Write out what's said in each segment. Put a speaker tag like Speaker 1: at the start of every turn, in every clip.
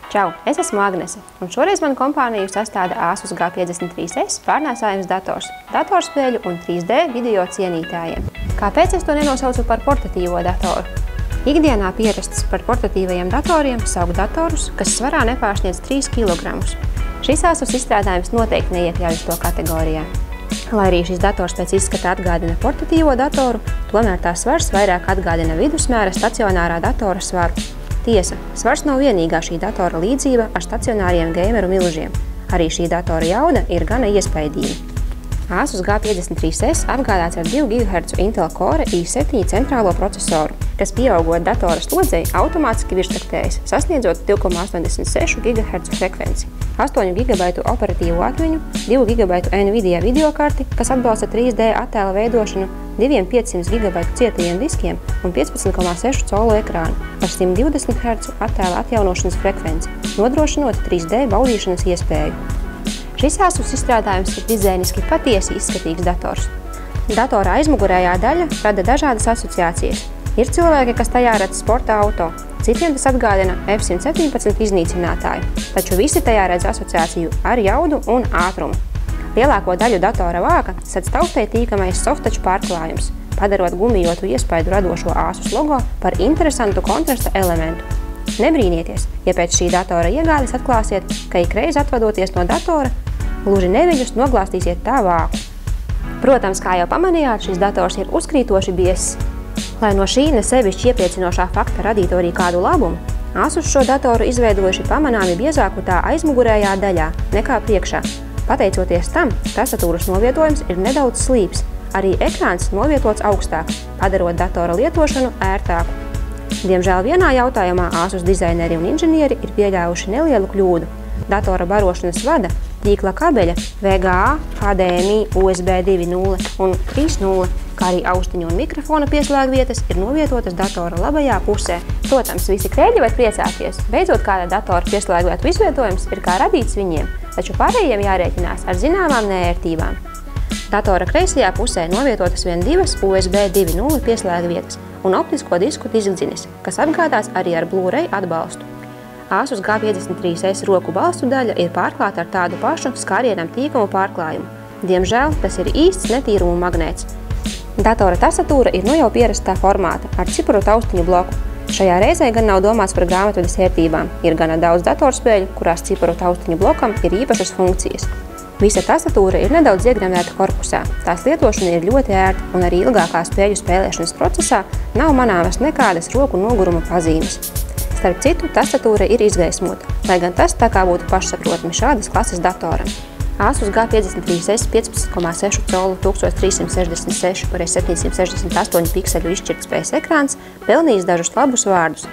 Speaker 1: Čau, es esmu Agnese, un šoreiz manu kompāniju sastāda Asus G53S pārnēsājums dators, datorspēļu un 3D video cienītājiem. Kāpēc es to nenosaucu par portatīvo datoru? Ikdienā pierasts par portatīvajiem datoriem sauc datorus, kas svarā nepārsniedz 3 kg. Šis Asus izstrādājums noteikti neiekļaujas to kategorijā. Lai arī šis dators pēc izskata atgādina portatīvo datoru, tomēr tā svars vairāk atgādina vidusmēra stacionārā datora svaru. Tiesa, svars nav vienīgā šī datora līdzība ar stacionāriem gameru milžiem. Arī šī datora jauda ir gana iespaidīga. Asus G53S apgādāts ar 2 GHz Intel Core i7 centrālo procesoru, kas pieaugot datora slodzei automātiski virsraktējas, sasniedzot 2,86 GHz frekvenci, 8 GB operatīvo atmiņu, 2 GB Nvidia videokarti, kas atbalsta 3D attēla veidošanu, 500 GB cietajiem diskiem un 15,6 colu ekrānu ar 120 Hz attēla atjaunošanas frekvenci, nodrošinot 3D baudīšanas iespēju. Šis Asus izstrādājums ir dizainiski patiesi izskatīgs dators. Datora aizmugurējā daļa rada dažādas asociācijas. Ir cilvēki, kas tajā redz sporta auto, citiem tas atgādina F-117 iznīcinātāju, taču visi tajā redz asociāciju ar jaudu un ātrumu. Lielāko daļu datora vāka sedz taustē tīkamais softouch pārklājums, padarot gumijotu iespaidu radošo Asus logo par interesantu kontrasta elementu. Nebrīnieties, ja pēc šī datora iegādes atklāsiet, ka ikreiz atvadoties no datora, gluži neviļus noglāstīsiet tā vāku. Protams, kā jau pamanījāt, šis dators ir uzkrītoši biezs. Lai no šī nesevišķi iepriecinošā fakta radītu arī kādu labumu, Asus šo datoru izveidojuši pamanāmi biezāku tā aizmugurējā daļā nekā priekšā. Pateicoties tam, tastatūras novietojums ir nedaudz slīps, arī ekrāns novietots augstāk, padarot datora lietošanu ērtāku. Diemžēl vienā jautājumā Asus dizaineri un inženieri ir pieļāvuši nelielu kļūdu. Datora barošanas vada, tīkla kabeļa VGA, HDMI, USB 2.0 un 3.0, kā arī austiņu un mikrofona pieslēgvietas ir novietotas datora labajā pusē. Protams, visi krēļi var priecāties, beidzot kāda datora pieslēgvietu izvietojums ir kā radīts viņiem, taču pārējiem jārēķinās ar zināmām neērtībām. Datora kreisajā pusē novietotas vien 2 USB 2.0 pieslēgvietas un optisko disku diskdzinis, kas apgādās arī ar Blu-ray atbalstu. Asus G53S roku balstu daļa ir pārklāta ar tādu pašu skārienam tīkumu pārklājumu. Diemžēl tas ir īsts netīrumu magnēts. Datora tastatūra ir nu jau pierastā formāta ar cipuru taustiņu bloku. Šajā reizē gan nav domāts par grāmatvedes ērtībām, ir gana daudz datorspēļu, kurās cipuru taustiņu blokam ir īpašas funkcijas. Visa tastatūra ir nedaudz iegremdēta korpusā, tās lietošana ir ļoti ērta un arī ilgākā spēļu spēlēšanas procesā nav manāmas nekādas roku noguruma pazīmes. Starp citu, tastatūra ir izgaismota, lai gan tas tā kā būtu pašsaprotami šādas klases datoram. Asus G53S 15,6 colu 1366 x 768 pikseļu izšķirtspējas ekrāns pelnījis dažus labus vārdus.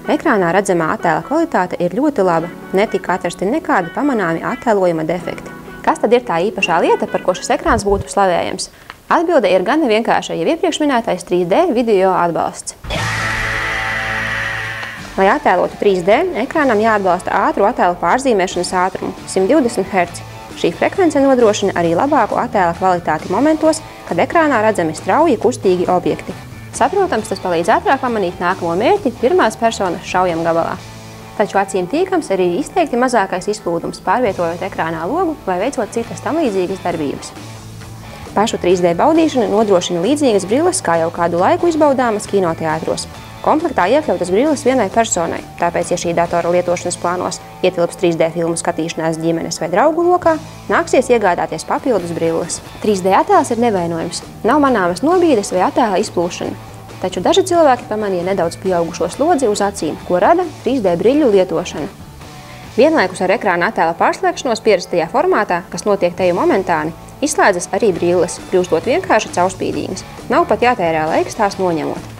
Speaker 1: Ekrānā redzamā attēla kvalitāte ir ļoti laba, netika atrasti nekādi pamanāmi attēlojuma defekti. Kas tad ir tā īpašā lieta, par ko šis ekrāns būtu slavējams? Atbilde ir gana vienkārša, jau iepriekš minētais 3D video atbalsts. Lai attēlotu 3D, ekrānam jāatbalsta ātru attēlu pārzīmēšanas ātrumu 120 Hz. Šī frekvence nodrošina arī labāku attēla kvalitāti momentos, kad ekrānā redzami strauji kustīgi objekti. Saprotams, tas palīdz ātrāk pamanīt nākamo mērķi pirmās personas šaujamgabalā. Taču acīm tīkams arī izteikti mazākais izplūdums, pārvietojot ekrānā logu vai veicot citas tam līdzīgas darbības. Pašu 3D baudīšanu nodrošina līdzīgas brilles, kā jau kādu laiku izbaudāmas kinoteātros. Komplektā iekļautas brilles vienai personai, tāpēc, ja šī datora lietošanas plānos ietilps 3D filmu skatīšanās ģimenes vai draugu lokā, nāksies iegādāties papildus brilles. 3D attēls ir nevainojams, nav manāmas nobīdes vai attēla izplūšana. Taču daži cilvēki pamanīja nedaudz pieaugušo slodzi uz acīm, ko rada 3D briļu lietošana. Vienlaikus ar ekrāna attēla pārslēgšanos pierastajā formātā, kas notiek teju momentāni, izslēdzas arī brilles, kļūstot vienkārši caurspīdīgas. Nav pat jātērē laiks tās noņemot.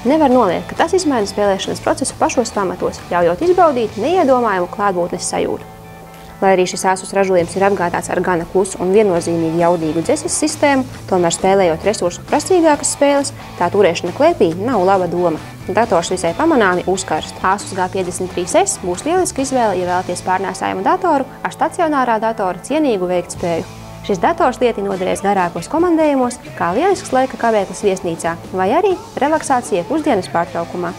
Speaker 1: Nevar noliegt, ka tas izmaina spēlēšanas procesu pašos pamatos, ļaujot izbaudīt neiedomājumu klātbūtnes sajūtu. Lai arī šis Asus ražojums ir apgādāts ar gana klusu un viennozīmīgi jaudīgu dzeses sistēmu, tomēr spēlējot resursu prasīgākas spēles, tā turēšana klēpī nav laba doma. Dators visai pamanāmi uzkarst. Asus G53S būs lieliska izvēle, ja vēlaties pārnēsājumu datoru ar stacionārā datora cienīgu veiktspēju. Šis dators lieti noderēs garākos komandējumos, kā lielisks laika kavēklis viesnīcā vai arī relaksācija pusdienas pārtraukumā.